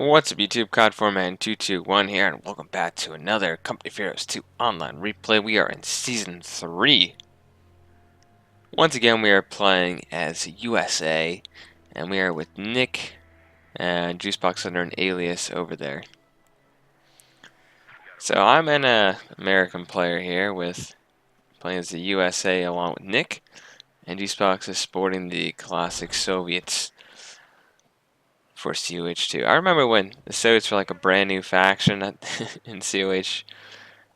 What's up YouTube, COD4Man221 here, and welcome back to another Company of Heroes 2 online replay. We are in Season 3. Once again, we are playing as USA, and we are with Nick and Juicebox under an alias over there. So I'm an American player here with playing as the USA along with Nick, and Juicebox is sporting the classic Soviets for COH 2. I remember when the Soviets were like a brand new faction in COH.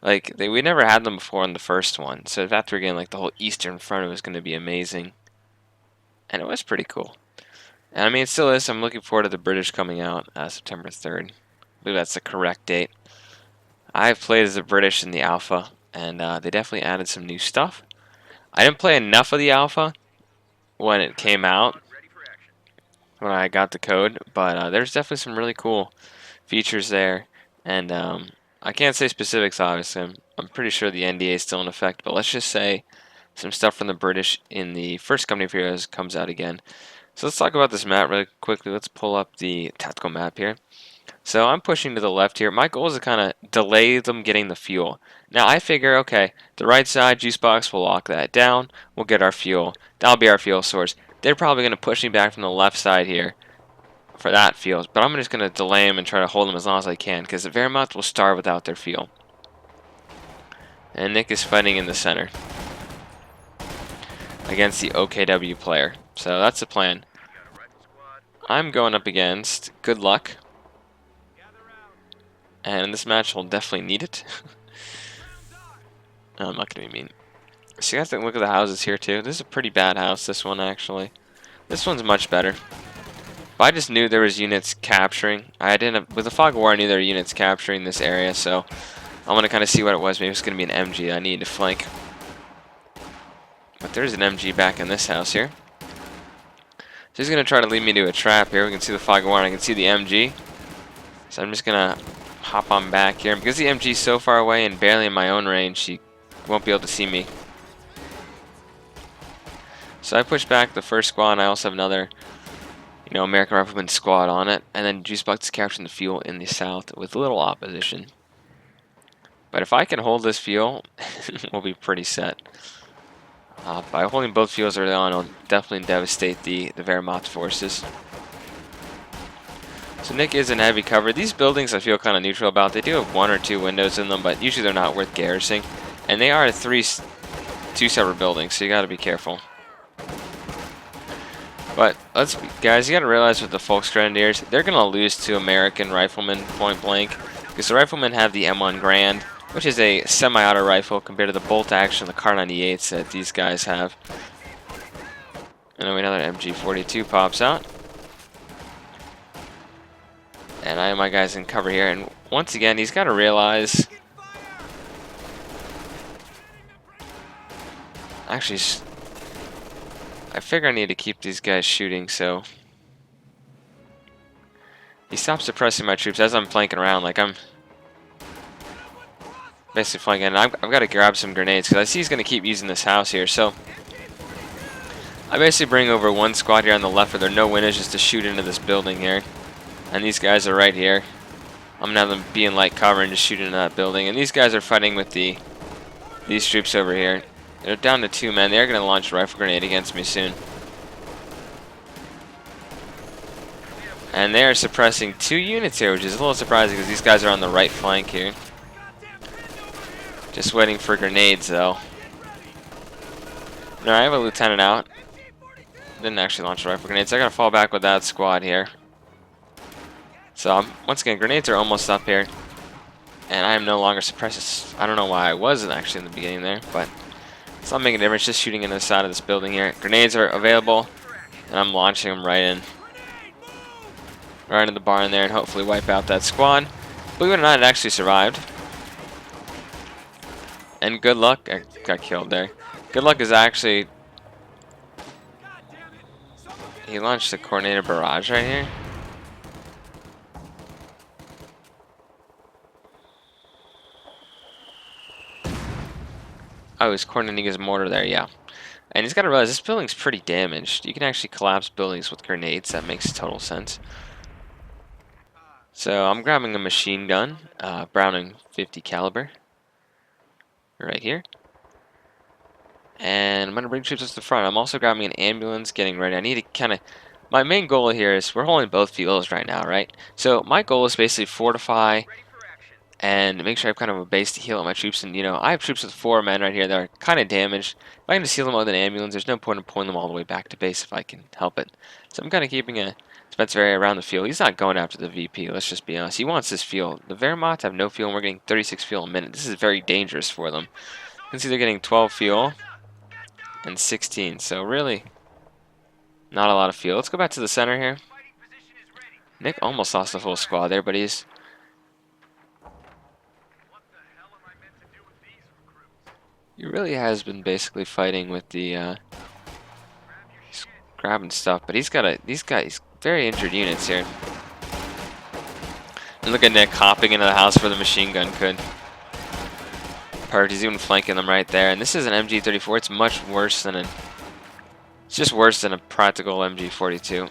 Like, we never had them before in the first one, so after again, like, the whole Eastern Front was going to be amazing. And it was pretty cool. And I mean, it still is. I'm looking forward to the British coming out September 3rd. I believe that's the correct date. I've played as the British in the Alpha, and they definitely added some new stuff. I didn't play enough of the Alpha when it came out, when I got the code, but there's definitely some really cool features there. And I can't say specifics, obviously. I'm pretty sure the NDA is still in effect, but let's just say some stuff from the British in the first Company of Heroes comes out again. So let's talk about this map really quickly. Let's pull up the tactical map here. So I'm pushing to the left here. My goal is to kind of delay them getting the fuel. Now I figure, okay, the right side, Juicebox will lock that down. We'll get our fuel. That'll be our fuel source. They're probably going to push me back from the left side here for that fuel, but I'm just going to delay them and try to hold them as long as I can, because the Wehrmacht will starve without their fuel. And Nick is fighting in the center against the OKW player. So that's the plan. I'm going up against Good Luck, and this match will definitely need it. I'm not going to be mean. So you have to look at the houses here too. This is a pretty bad house, this one actually. This one's much better. But I just knew there was units capturing. With the Fog of War, I knew there were units capturing this area, so I want to kind of see what it was. Maybe it's going to be an MG I need to flank. But there's an MG back in this house here. So he's going to try to lead me to a trap here. We can see the Fog of War and I can see the MG. So I'm just going to hop on back here. And because the MG is so far away and barely in my own range, she won't be able to see me. So I push back the first squad, and I also have another, American Rifleman squad on it. And then Juicebox is capturing the fuel in the south with little opposition. But if I can hold this fuel, we'll be pretty set. By holding both fuels early on, it'll definitely devastate the Wehrmacht forces. So Nick is in heavy cover. These buildings I feel kind of neutral about. They do have 1 or 2 windows in them, but usually they're not worth garrisoning. And they are 2 separate buildings, so you got to be careful. But guys, you got to realize with the Volksgrenadiers, they're going to lose to American Riflemen point blank, because the Riflemen have the M1 Grand, which is a semi-auto rifle compared to the bolt action, the Kar 98s that these guys have. And then another MG42 pops out. And I have my guys in cover here. And once again, he's got to realize... Actually, I figure I need to keep these guys shooting, so... He stops suppressing my troops as I'm flanking around, like I'm... basically flanking, and I've got to grab some grenades because I see he's going to keep using this house here. So I basically bring over 1 squad here on the left where there are no windows just to shoot into this building here. And these guys are right here. I'm going to have them be in light cover and just shoot into that building. And these guys are fighting with these troops over here. They're down to 2 men. They're going to launch a rifle grenade against me soon. And they are suppressing 2 units here, which is a little surprising because these guys are on the right flank here. Just waiting for grenades, though. No, I have a lieutenant out. Didn't actually launch a rifle grenades. I gotta fall back with that squad here. So, once again, grenades are almost up here. And I am no longer suppressed. I don't know why I wasn't actually in the beginning there, but it's not making a difference. Just shooting into the side of this building here. Grenades are available, and I'm launching them right in. Right into the barn there, and hopefully wipe out that squad. Believe it or not, it actually survived. And Good Luck got killed there. Good Luck is actually... He launched the coordinated barrage right here. Oh, he's coordinating his mortar there, yeah. And he's got to realize this building's pretty damaged. You can actually collapse buildings with grenades. That makes total sense. So I'm grabbing a machine gun, Browning 50 caliber, right here. And I'm going to bring troops to the front. I'm also grabbing an ambulance, getting ready. I need to kind of... My main goal here is we're holding both fields right now, right? So my goal is basically fortify and make sure I have kind of a base to heal up my troops. And, you know, I have troops with 4 men right here that are kind of damaged. If I can just heal them with an ambulance, there's no point in pulling them all the way back to base if I can help it. So I'm kind of keeping a defensive area around the field. He's not going after the VP, let's just be honest. He wants this fuel. The Wehrmacht have no fuel, and we're getting 36 fuel a minute. This is very dangerous for them. You can see they're getting 12 fuel and 16. So really, not a lot of fuel. Let's go back to the center here. Nick almost lost the full squad there, but he really has been basically fighting with the grabbing stuff, but these guys very injured units here. And look at Nick hopping into the house where the machine gun could. Perfect, he's even flanking them right there. And this is an MG34. It's much worse than it's just worse than a practical MG42.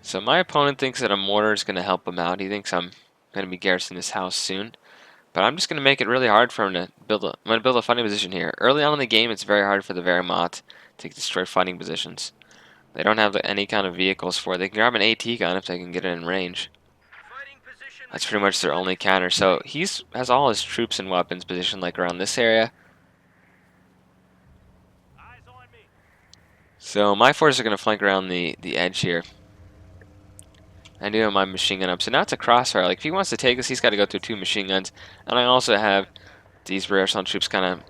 So my opponent thinks that a mortar is going to help him out. He thinks I'm going to be garrisoning this house soon. But I'm just going to make it really hard for him to build I'm going to build a fighting position here. Early on in the game, it's very hard for the Wehrmacht to destroy fighting positions. They don't have any kind of vehicles for it. They can grab an AT gun if they can get it in range. That's pretty much their only counter. So he has all his troops and weapons positioned like around this area. So my forces are going to flank around the edge here. I do have my machine gun up. So now it's a crossfire. Like if he wants to take this, he's got to go through 2 machine guns. And I also have these rear assault troops kind of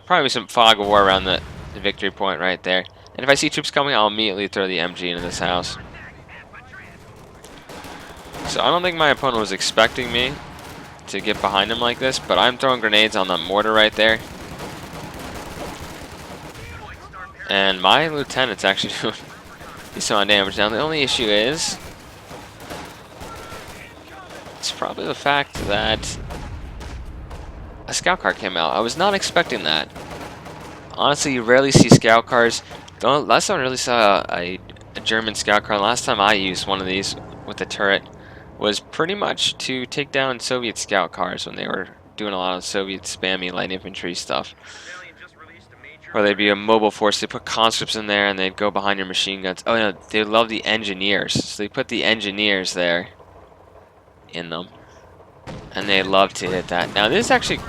probably some fog of war around the victory point right there. And if I see troops coming, I'll immediately throw the MG into this house. So I don't think my opponent was expecting me to get behind him like this, but I'm throwing grenades on the mortar right there. And my lieutenant's actually doing decent amount of damage. Now the only issue is it's probably the fact that a scout car came out. I was not expecting that. Honestly, you rarely see scout cars. Last time I really saw a German scout car, last time I used one of these with a turret, was pretty much to take down Soviet scout cars when they were doing a lot of Soviet spammy light infantry stuff. Or they'd be a mobile force, they put conscripts in there and they'd go behind your machine guns. Oh no, they love the engineers. So they put the engineers there in them. And they love to hit that. Now this is actually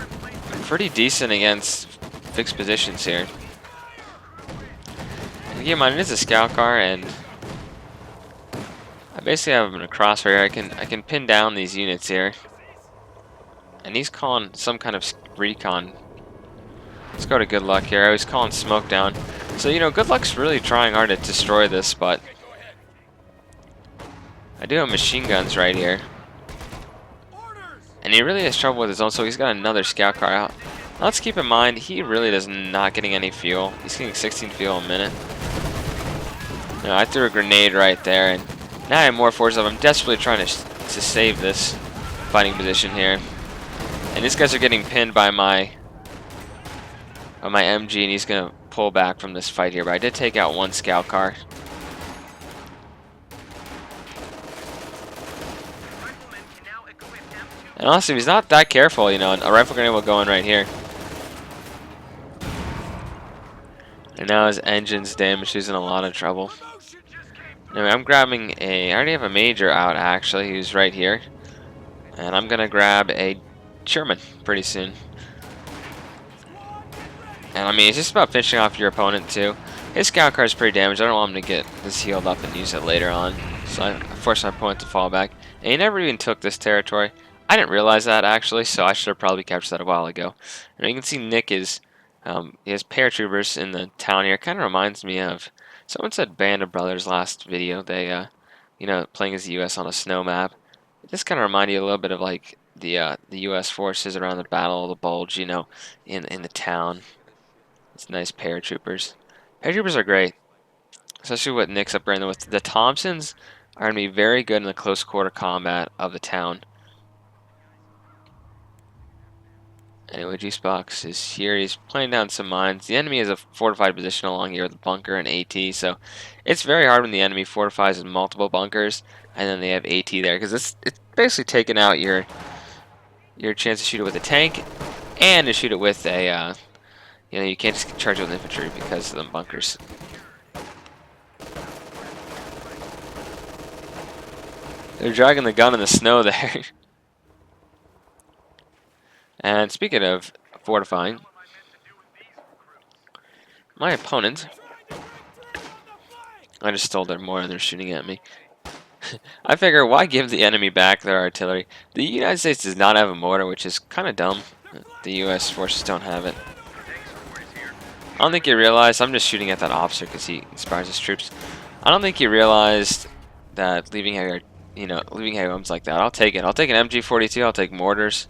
pretty decent against fixed positions here. And keep in mind, it is a scout car, and I basically have him in a crossfire. I can pin down these units here. And he's calling some kind of recon. Let's go to Good Luck here. I was calling smoke down. So, you know, Good Luck's really trying hard to destroy this, but I do have machine guns right here. And he really has trouble with his own, so he's got another scout car out. Now, let's keep in mind, he really is not getting any fuel. He's getting 16 fuel a minute. You know, I threw a grenade right there, and now I have more forces up. I'm desperately trying to save this fighting position here. And these guys are getting pinned by my MG, and he's going to pull back from this fight here. But I did take out 1 scout car. And honestly, if he's not that careful, you know, a rifle grenade will go in right here. And now his engine's damaged. He's in a lot of trouble. Anyway, I'm grabbing I already have a major out, actually, who's right here. And I'm going to grab a Sherman pretty soon. And I mean, it's just about finishing off your opponent, too. His scout car is pretty damaged. I don't want him to get this healed up and use it later on. So I forced my opponent to fall back. And he never even took this territory. I didn't realize that, actually, so I should have probably captured that a while ago. And you can see Nick is, he has paratroopers in the town here. It kind of reminds me of, someone said Band of Brothers last video. They, you know, playing as the U.S. on a snow map. It just kind of reminds you a little bit of, like, the U.S. forces around the Battle of the Bulge, you know, in the town. It's nice paratroopers. Paratroopers are great, especially what Nick's up there with. The Thompsons are going to be very good in the close quarter combat of the town. Anyway, G-Spox is here. He's playing down some mines. The enemy has a fortified position along here with a bunker and AT, so it's very hard when the enemy fortifies with multiple bunkers and then they have AT there, because it's basically taking out your chance to shoot it with a tank and to shoot it with a you know, you can't just charge it with infantry because of the bunkers. They're dragging the gun in the snow there. And speaking of fortifying, my opponent, I just stole their mortar and they're shooting at me. I figure, why give the enemy back their artillery? The United States does not have a mortar, which is kind of dumb. The U.S. forces don't have it. I don't think he realized, I'm just shooting at that officer because he inspires his troops. I don't think he realized that leaving heavy, leaving heavy weapons like that. I'll take it. I'll take an MG42, I'll take mortars.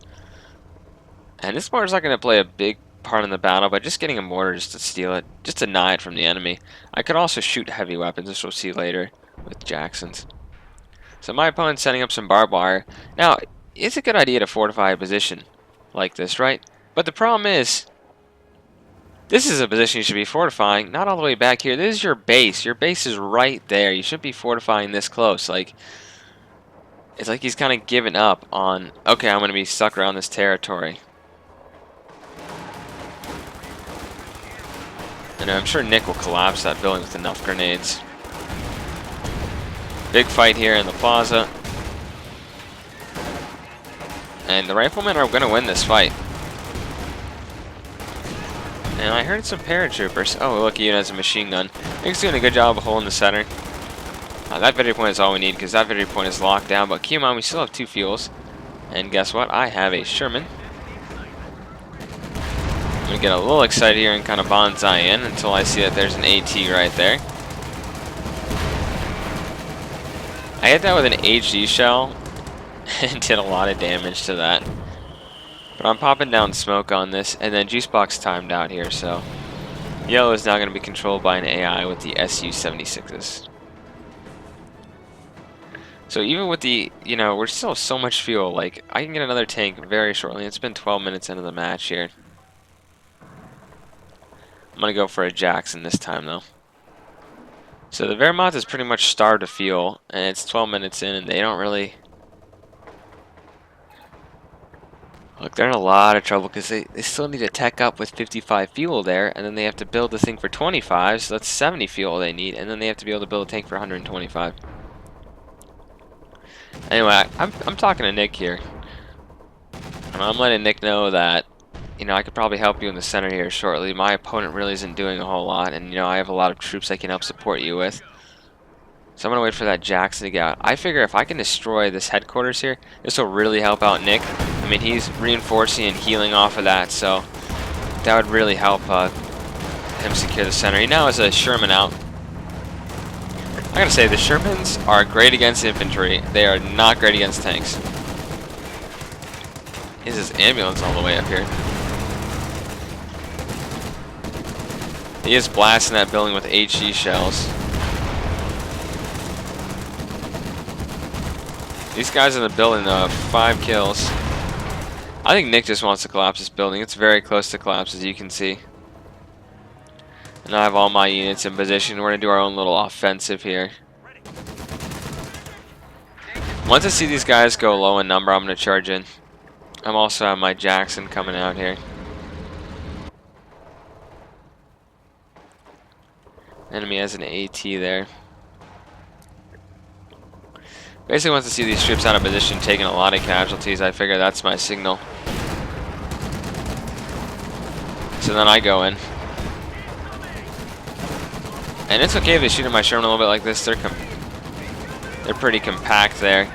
And this mortar's not going to play a big part in the battle, but just getting a mortar just to steal it, just to deny it from the enemy. I could also shoot heavy weapons, which we'll see later with Jacksons. So my opponent's setting up some barbed wire. Now, it's a good idea to fortify a position like this, right? But the problem is, this is a position you should be fortifying, not all the way back here. This is your base. Your base is right there. You shouldn't be fortifying this close. Like, it's like he's kind of given up on, okay, I'm going to be stuck around this territory. And I'm sure Nick will collapse that building with enough grenades. Big fight here in the plaza. And the riflemen are going to win this fight. And I heard some paratroopers. Oh, look, he has a machine gun. Nick's doing a good job of holding the center. That victory point is all we need, because that victory point is locked down. But keep in mind, we still have 2 fuels. And guess what? I have a Sherman. I'm going to get a little excited here and kind of bonsai in until I see that there's an AT right there. I hit that with an HG shell and did a lot of damage to that. But I'm popping down smoke on this, and then Juicebox timed out here, so yellow is now going to be controlled by an AI with the SU-76s. So even with the, we're still so much fuel. Like, I can get another tank very shortly. It's been 12 minutes into the match here. I'm going to go for a Jackson this time, though. So the Wehrmacht is pretty much starved of fuel, and it's 12 minutes in, and they don't really... Look, they're in a lot of trouble because they still need to tech up with 55 fuel there, and then they have to build the thing for 25, so that's 70 fuel they need, and then they have to be able to build a tank for 125. Anyway, I'm talking to Nick here, and I'm letting Nick know that, I could probably help you in the center here shortly. My opponent really isn't doing a whole lot, and, I have a lot of troops I can help support you with. So I'm going to wait for that Jackson to get out. I figure if I can destroy this headquarters here, this will really help out Nick. I mean, he's reinforcing and healing off of that, so that would really help him secure the center. He now has a Sherman out. I gotta say, the Shermans are great against infantry. They are not great against tanks. Is his ambulance all the way up here? He is blasting that building with HE shells. These guys in the building, 5 kills. I think Nick just wants to collapse this building. It's very close to collapse, as you can see. And I have all my units in position. We're going to do our own little offensive here. Once I see these guys go low in number, I'm going to charge in. I'm also have my Jackson coming out here. Enemy has an AT there. Basically, once I see these troops out of position, taking a lot of casualties, I figure that's my signal. So then I go in. And it's okay if they shoot at my Sherman a little bit like this. They're pretty compact there.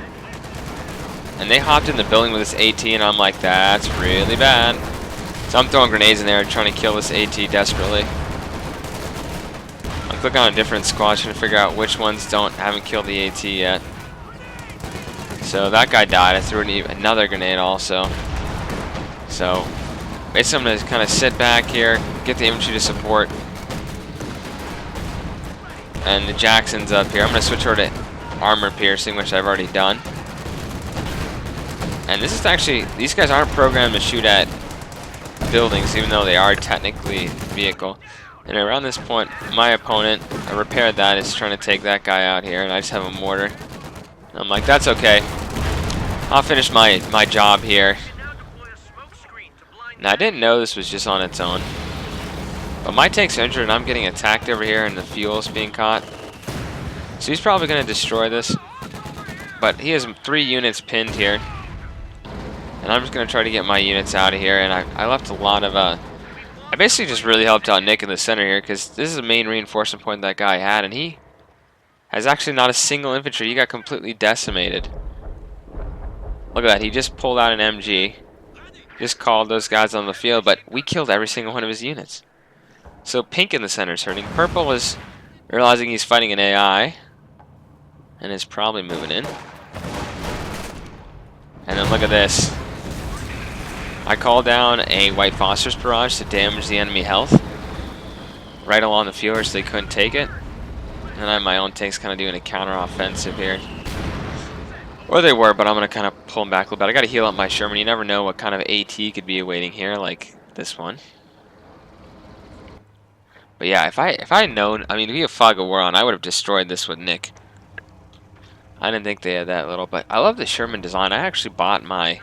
And they hopped in the building with this AT, and I'm like, that's really bad. So I'm throwing grenades in there, trying to kill this AT desperately. I'm clicking on a different squad, trying to figure out which ones haven't killed the AT yet. So that guy died. I threw another grenade also. So basically I'm going to kind of sit back here, get the infantry to support. And the Jackson's up here. I'm going to switch over to armor piercing, which I've already done. And this is actually, these guys aren't programmed to shoot at buildings, even though they are technically vehicle. And around this point, my opponent, I repaired that, is trying to take that guy out here, and I just have a mortar. And I'm like, that's okay. I'll finish my job here. Now, I didn't know this was just on its own. But my tank's injured, and I'm getting attacked over here, and the fuel's being caught. So he's probably going to destroy this. But he has 3 units pinned here. And I'm just going to try to get my units out of here. And I left a lot of... I basically just really helped out Nick in the center here, because this is the main reinforcement point that guy had. And he has actually not a single infantry. He got completely decimated. Look at that. He just pulled out an MG. Just called those guys on the field. But we killed every single one of his units. So pink in the center is hurting. Purple is realizing he's fighting an AI. And is probably moving in. And then look at this. I call down a white phosphorus barrage to damage the enemy health. Right along the field so they couldn't take it. And I have my own tanks kind of doing a counter-offensive here. Or they were, but I'm going to kind of pull them back a little bit. I got to heal up my Sherman. You never know what kind of AT could be awaiting here, like this one. But yeah, if I had known, I mean, if we had Fog of War on, I would have destroyed this with Nick. I didn't think they had that little, but I love the Sherman design. I actually bought my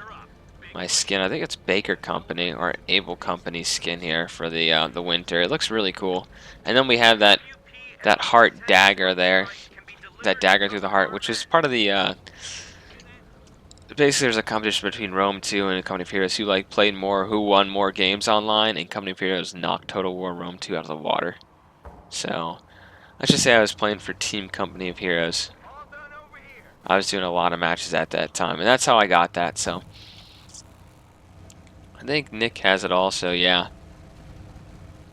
skin. I think it's Baker Company or Able Company skin here for the winter. It looks really cool. And then we have that heart dagger there, that dagger through the heart, which is part of the. Basically, there's a competition between Rome 2 and Company of Heroes who played more, who won more games online, and Company of Heroes knocked Total War Rome 2 out of the water. So, let's just say I was playing for Team Company of Heroes. I was doing a lot of matches at that time, and that's how I got that. So, I think Nick has it also, yeah.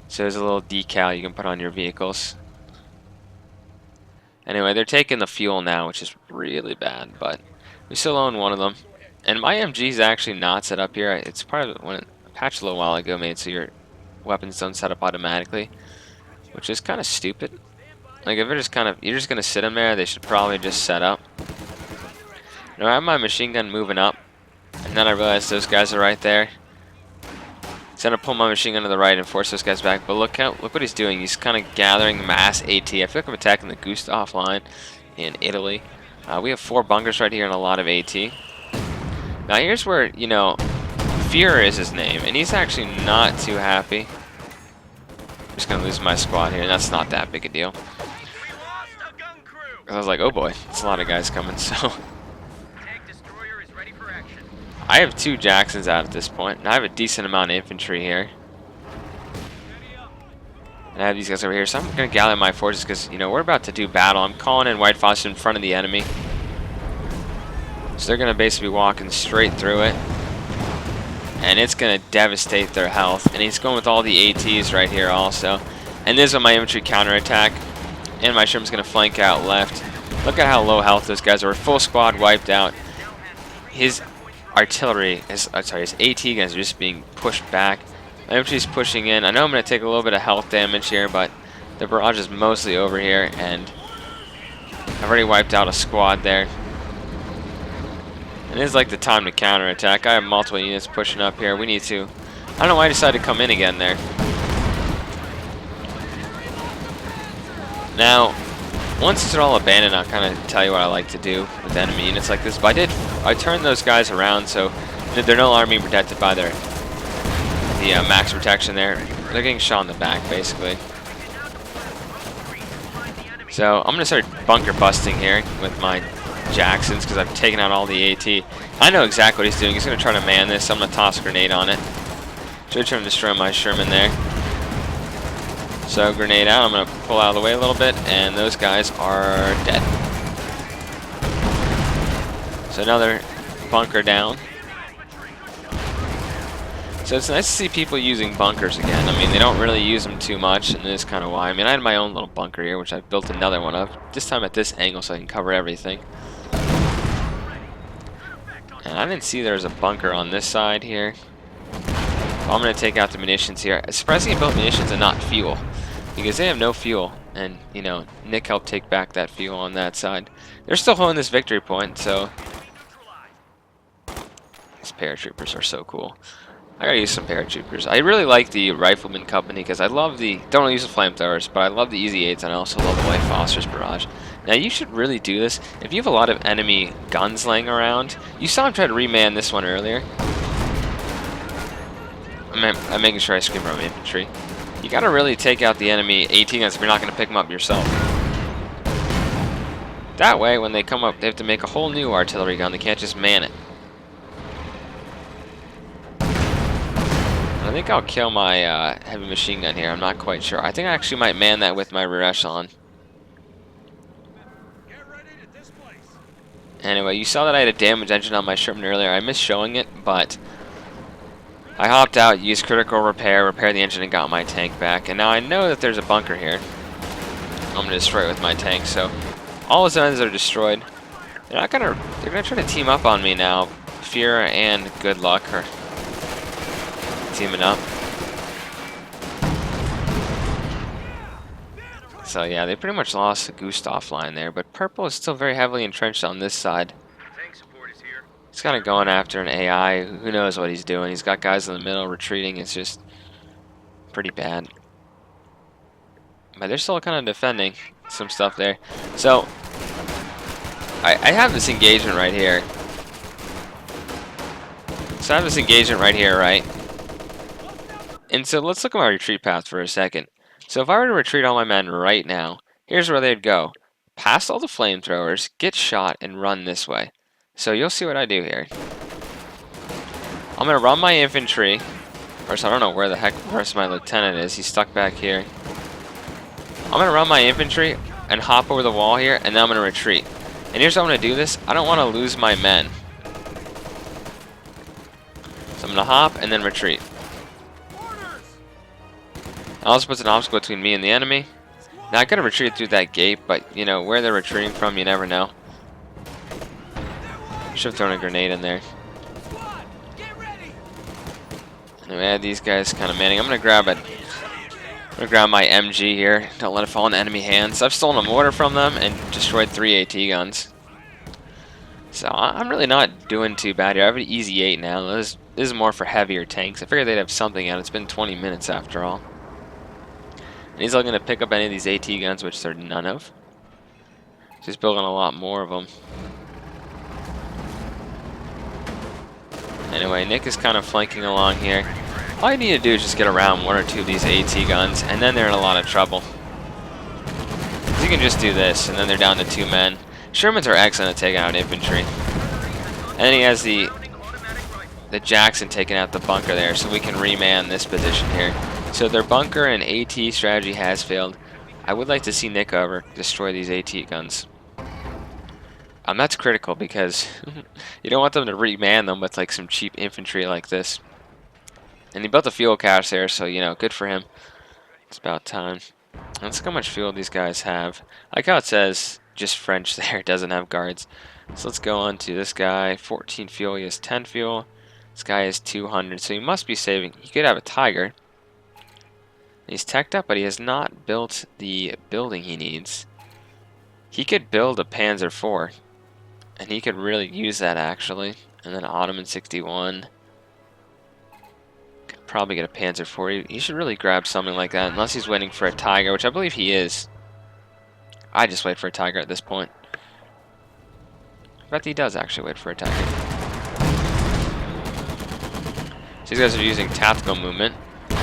So there's a little decal you can put on your vehicles. Anyway, they're taking the fuel now, which is really bad, but we still own one of them. And my MG is actually not set up here. It's part of when a patch a little while ago made so your weapons don't set up automatically, which is kind of stupid. Like if you're just gonna sit them there, they should probably just set up. Now I have my machine gun moving up, and then I realized those guys are right there. So I'm gonna pull my machine gun to the right and force those guys back. But look what he's doing. He's kind of gathering mass AT. I feel like I'm attacking the Gustav line in Italy. We have 4 bunkers right here and a lot of AT. Now here's where, you know, Wehr is his name, and he's actually not too happy. I'm just gonna lose my squad here, and that's not that big a deal. I was like, oh boy, it's a lot of guys coming, so. I have 2 Jacksons out at this point, and I have a decent amount of infantry here. And I have these guys over here, so I'm going to gather my forces because, you know, we're about to do battle. I'm calling in white phosphorus in front of the enemy. So they're going to basically be walking straight through it. And it's going to devastate their health. And he's going with all the ATs right here also. And this is my infantry counterattack. And my Sherman's going to flank out left. Look at how low health those guys are. Full squad wiped out. His artillery, his AT guns are just being pushed back. My infantry's pushing in. I know I'm going to take a little bit of health damage here, but the barrage is mostly over here, and I've already wiped out a squad there. And this is like the time to counterattack. I have multiple units pushing up here. We need to... I don't know why I decided to come in again there. Now, once it's all abandoned, I'll kind of tell you what I like to do with enemy units like this. But I turned those guys around so they're no longer being protected by the max protection there. They're getting shot in the back, basically. So I'm going to start bunker busting here with my Jacksons because I've taken out all the AT. I know exactly what he's doing. He's going to try to man this. I'm going to toss a grenade on it. Should try to destroy my Sherman there. So grenade out. I'm going to pull out of the way a little bit, and those guys are dead. So another bunker down. So it's nice to see people using bunkers again. I mean, they don't really use them too much, and this is kind of why. I mean, I had my own little bunker here, which I've built another one of. This time at this angle so I can cover everything. And I didn't see there was a bunker on this side here. I'm going to take out the munitions here. It's surprising he built munitions and not fuel, because they have no fuel. And, you know, Nick helped take back that fuel on that side. They're still holding this victory point, so... These paratroopers are so cool. I gotta use some paratroopers. I really like the Rifleman Company because I love the, don't use the flamethrowers, but I love the Easy 8s and I also love the White Phosphorus Barrage. Now you should really do this. If you have a lot of enemy guns laying around, you saw him try to reman this one earlier. I'm making sure I scream from infantry. You gotta really take out the enemy AT guns if you're not gonna pick them up yourself. That way, when they come up, they have to make a whole new artillery gun. They can't just man it. I think I'll kill my heavy machine gun here. I'm not quite sure. I think I actually might man that with my rear echelon. Anyway, you saw that I had a damaged engine on my Sherman earlier. I missed showing it, but I hopped out, used critical repair, repaired the engine, and got my tank back. And now I know that there's a bunker here. I'm going to destroy it with my tank. So all his guns are destroyed. They're gonna try to team up on me now. Fear and Good Luck are teaming up. So yeah, they pretty much lost the Gustav line there, but Purple is still very heavily entrenched on this side. He's kind of going after an AI. Who knows what he's doing? He's got guys in the middle retreating. It's just pretty bad. But they're still kind of defending some stuff there. So I have this engagement right here. Right? And so let's look at my retreat path for a second. So if I were to retreat all my men right now, here's where they'd go. Past all the flamethrowers, get shot, and run this way. So you'll see what I do here. I'm going to run my infantry. First, I don't know where the heck the rest of my lieutenant is. He's stuck back here. I'm going to run my infantry and hop over the wall here, and then I'm going to retreat. And here's how I'm going to do this. I don't want to lose my men. So I'm going to hop and then retreat. That also puts an obstacle between me and the enemy. Now I could have retreated through that gate, but you know, where they're retreating from, you never know. Should have thrown a grenade in there. Anyway, I had these guys kind of manning. I'm gonna grab my MG here. Don't let it fall into enemy hands. I've stolen a mortar from them and destroyed 3 AT guns. So I'm really not doing too bad here. I have an Easy 8 now. This is more for heavier tanks. I figured they'd have something out. It's been 20 minutes after all. And he's not going to pick up any of these AT guns, which there are none of. Just building a lot more of them. Anyway, Nick is kind of flanking along here. All you need to do is just get around 1 or 2 of these AT guns, and then they're in a lot of trouble. You can just do this, and then they're down to 2 men. Shermans are excellent at taking out infantry. And then he has the Jackson taking out the bunker there, so we can reman this position here. So their bunker and AT strategy has failed. I would like to see Nick over destroy these AT guns. That's critical because you don't want them to reman them with like some cheap infantry like this. And he built a fuel cache there, so you know, good for him. It's about time. Let's see how much fuel these guys have. I like how it says just French there, it doesn't have guards. So let's go on to this guy. 14 fuel, he has 10 fuel. This guy has 200, so he must be saving. He could have a Tiger. He's teched up, but he has not built the building he needs. He could build a Panzer IV, and he could really use that actually. And then Ottoman 61. Could probably get a Panzer IV. He should really grab something like that, unless he's waiting for a Tiger, which I believe he is. I just wait for a Tiger at this point. I bet he does actually wait for a Tiger. So these guys are using tactical movement.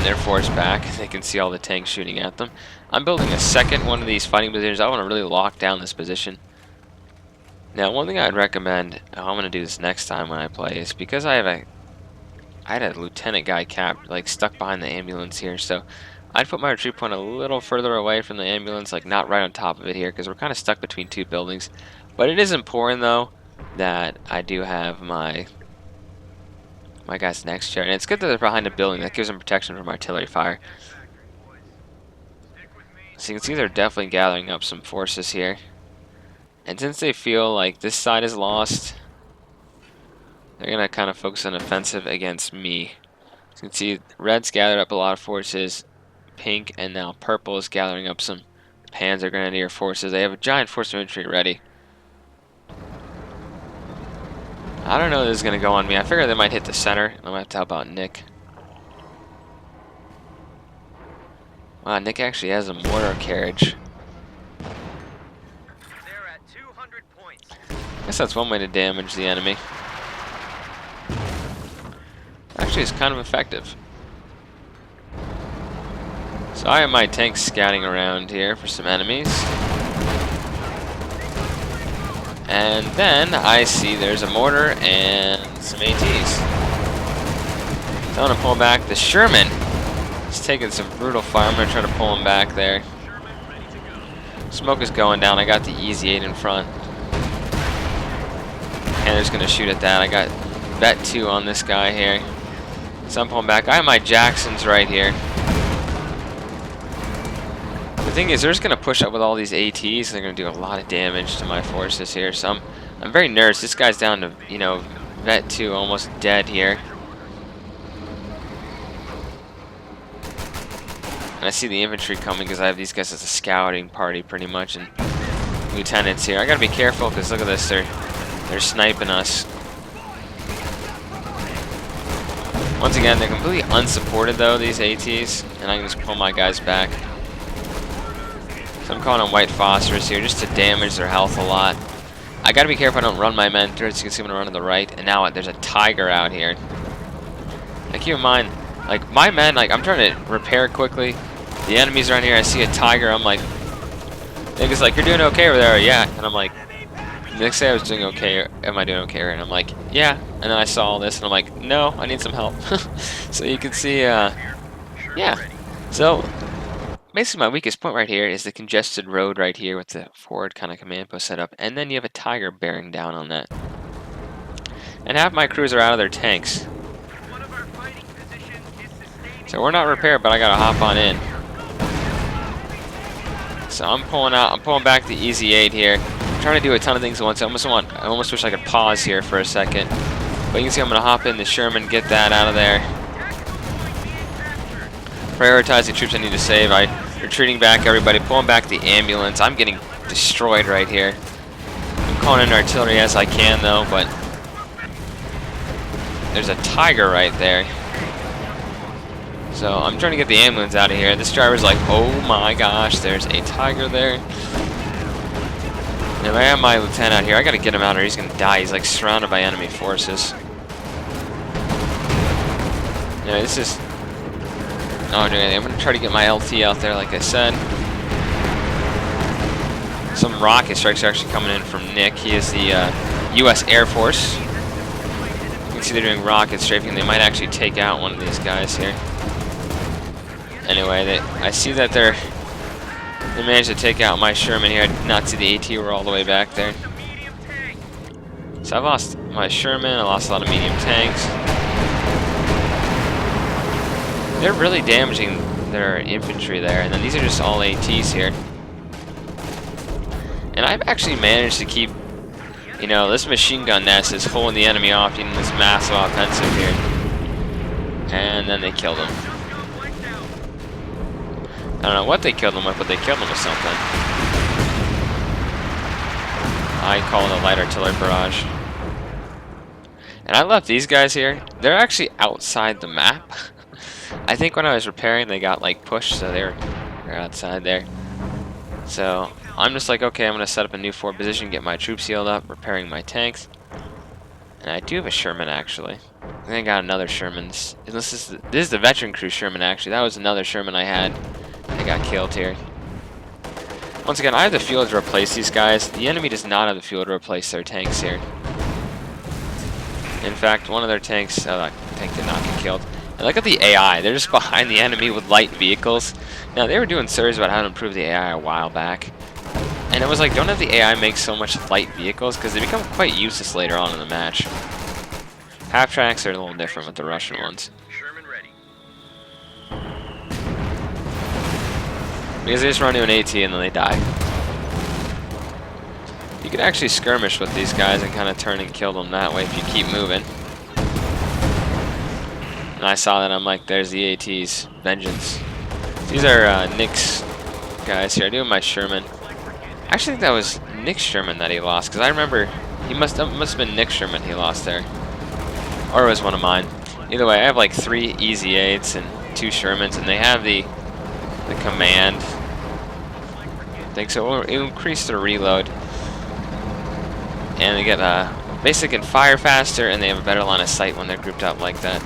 They're forced back. They can see all the tanks shooting at them. I'm building a second one of these fighting positions. I want to really lock down this position. Now, one thing I'd recommend, I'm going to do this next time when I play, is because I had a lieutenant guy capped, like stuck behind the ambulance here, so I'd put my retreat point a little further away from the ambulance, like not right on top of it here, because we're kind of stuck between 2 buildings. But it is important, though, that I do have my guys next to it. And it's good that they're behind a building. That gives them protection from artillery fire. So you can see they're definitely gathering up some forces here. And since they feel like this side is lost, they're going to kind of focus on offensive against me. So you can see red's gathered up a lot of forces. Pink and now purple is gathering up some Panzer Grenadier forces. They have a giant force of infantry ready. I don't know if this is going to go on me. I figure they might hit the center. I might have to help out Nick. Wow, Nick actually has a mortar carriage. They're at 200 points. I guess that's one way to damage the enemy. Actually, it's kind of effective. So I have my tanks scouting around here for some enemies. And then I see there's a mortar and some ATs. So I'm going to pull back the Sherman. He's taking some brutal fire. I'm going to try to pull him back there. Smoke is going down. I got the Easy 8 in front. And they're just going to shoot at that. I got Bet 2 on this guy here. So I'm pulling back. I have my Jacksons right here. The thing is, they're just going to push up with all these ATs, and they're going to do a lot of damage to my forces here. So I'm very nervous. This guy's down to, you know, Vet 2, almost dead here. And I see the infantry coming because I have these guys as a scouting party, pretty much, and lieutenants here. I got to be careful because look at this. They're sniping us. Once again, they're completely unsupported, though, these ATs, and I can just pull my guys back. So I'm calling on white phosphorus here just to damage their health a lot. I gotta be careful I don't run my men through it, so you can see I'm gonna run to the right. And now there's a tiger out here. Now keep in mind, like my men, like I'm trying to repair quickly. The enemies around here, I see a tiger, I'm like, niggas like, you're doing okay over there, yeah. And I'm like, next day I was doing okay, am I doing okay? And I'm like, yeah. And then I saw all this and I'm like, no, I need some help. So you can see, yeah. So basically my weakest point right here is the congested road right here with the forward kind of command post set up, and then you have a tiger bearing down on that. And half my crews are out of their tanks. So we're not repaired, but I gotta hop on in. So I'm pulling back the Easy 8 here. I'm trying to do a ton of things at once. I almost wish I could pause here for a second. But you can see I'm gonna hop in the Sherman, get that out of there. Prioritize the troops I need to save. I'm retreating back everybody, pulling back the ambulance. I'm getting destroyed right here. I'm calling in artillery as I can though, but there's a tiger right there. So I'm trying to get the ambulance out of here. This driver's like, oh my gosh, there's a tiger there. And if I have my lieutenant out here, I gotta get him out or he's gonna die. He's like surrounded by enemy forces. Yeah, this is... Oh, I'm gonna try to get my LT out there, like I said. Some rocket strikes are actually coming in from Nick. He is the U.S. Air Force. You can see they're doing rocket strafing. They might actually take out one of these guys here. Anyway, I see that they managed to take out my Sherman here. I did not see the AT were all the way back there. So I've lost my Sherman. I lost a lot of medium tanks. They're really damaging their infantry there, and then these are just all ATs here. And I've actually managed to keep, you know, this machine gun nest is holding the enemy off in this massive offensive here. And then they killed him. I don't know what they killed him with, but they killed him with something. I call it a light artillery barrage. And I left these guys here. They're actually outside the map. I think when I was repairing, they got like pushed, so they're outside there. So I'm just like, okay, I'm gonna set up a new forward position, get my troops healed up, repairing my tanks. And I do have a Sherman actually. I think I got another Sherman. This is the veteran crew Sherman actually. That was another Sherman I had. I got killed here. Once again, I have the fuel to replace these guys. The enemy does not have the fuel to replace their tanks here. In fact, one of their tanks, that tank did not get killed. And look at the AI. They're just behind the enemy with light vehicles. Now, they were doing surveys about how to improve the AI a while back. And it was like, don't have the AI make so much light vehicles, because they become quite useless later on in the match. Half-tracks are a little different with the Russian ones. Because they just run to an AT and then they die. You can actually skirmish with these guys and kind of turn and kill them that way if you keep moving. And I saw that, I'm like, there's the ATs. Vengeance. These are Nick's guys here. I do have my Sherman. I actually think that was Nick's Sherman that he lost, because I remember he must have been Nick's Sherman he lost there. Or it was one of mine. Either way, I have like 3 Easy 8s and 2 Shermans, and they have the the command. I think so. It will increase their reload. And they get basically can fire faster, and they have a better line of sight when they're grouped up like that.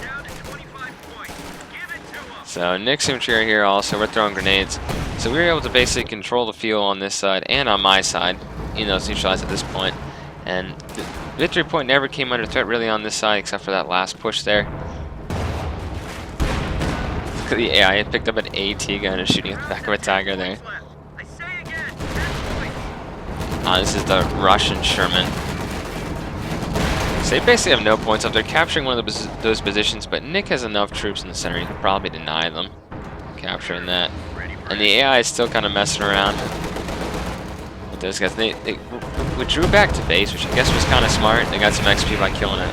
Down to 25 points. Give it to 'em. So Nick's infantry here also, we're throwing grenades. So we were able to basically control the field on this side and on my side, even though it's neutralized at this point. And the victory point never came under threat really on this side, except for that last push there. Look at the AI, it picked up an AT gun and shooting at the back of a tiger there. I say again, 10 points. This is the Russian Sherman. So they basically have no points up. They're capturing one of those positions, but Nick has enough troops in the center, he could probably deny them capturing that. And the AI is still kind of messing around with those guys. They withdrew back to base, which I guess was kind of smart. They got some XP by killing an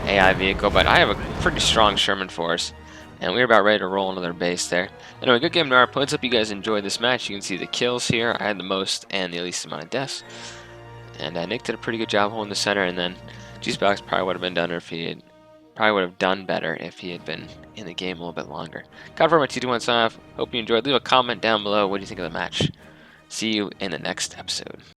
AI vehicle, but I have a pretty strong Sherman force. And we're about ready to roll into their base there. Anyway, good game to our points. Hope you guys enjoyed this match. You can see the kills here. I had the most and the least amount of deaths. And Nick did a pretty good job holding the center. And then G-Spox probably would have been done better if he had been in the game a little bit longer. Cover my T21 sign off. Hope you enjoyed. Leave a comment down below. What do you think of the match? See you in the next episode.